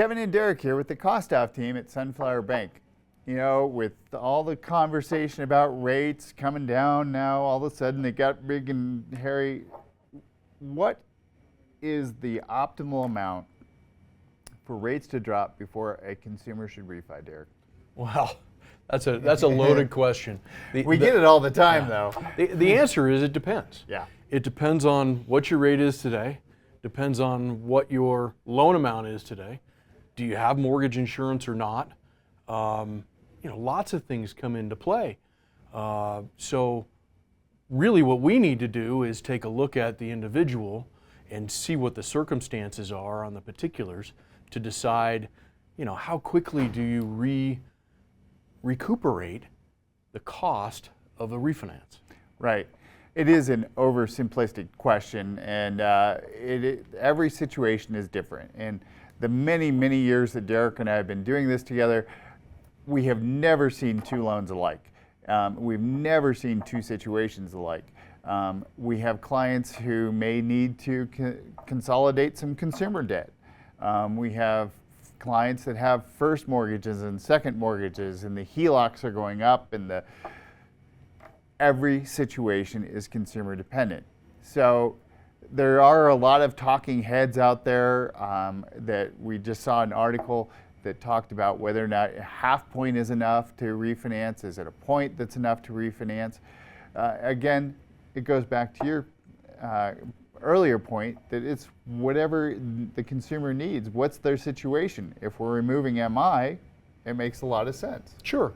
Kevin and Derek here with the Kostoff team at Sunflower Bank. You know, with all the conversation about rates coming down now, all of a sudden they got big and hairy. What is the optimal amount for rates to drop before a consumer should refi, Derek? Well, that's a loaded question. We get it all the time, though. The answer is it depends. Yeah. It depends on what your rate is today. Depends on what your loan amount is today. Do you have mortgage insurance or not? Lots of things come into play. So really what we need to do is take a look at the individual and see what the circumstances are on the particulars to decide, how quickly do you recuperate the cost of a refinance. Right. It is an oversimplistic question, and every situation is different. And the many, many years that Derek and I have been doing this together, we have never seen two loans alike. We've never seen two situations alike. We have clients who may need to consolidate some consumer debt. We have clients that have first mortgages and second mortgages, and the HELOCs are going up, and every situation is consumer dependent. So there are a lot of talking heads out there that we just saw an article that talked about whether or not a half point is enough to refinance. Is it a point that's enough to refinance? Again, it goes back to your earlier point that it's whatever the consumer needs. What's their situation? If we're removing MI, it makes a lot of sense. Sure.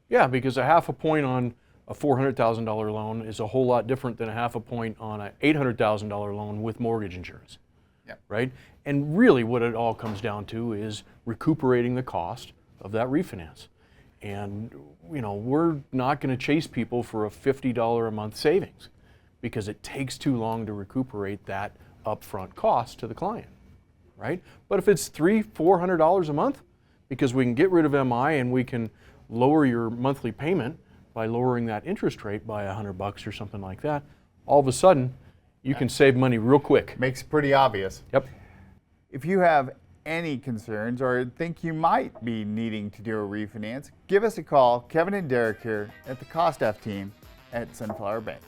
Yeah, because a half a point on a $400,000 loan is a whole lot different than a half a point on an $800,000 loan with mortgage insurance. Yep. Right? And really what it all comes down to is recuperating the cost of that refinance. And we're not going to chase people for a $50 a month savings because it takes too long to recuperate that upfront cost to the client, right? But if it's $300-400 a month, because we can get rid of MI and we can lower your monthly payment by lowering that interest rate by $100 or something like that, all of a sudden you can save money real quick. Makes it pretty obvious. Yep. If you have any concerns or think you might be needing to do a refinance, give us a call. Kevin and Derek here at the Kostoff team at Sunflower Bank.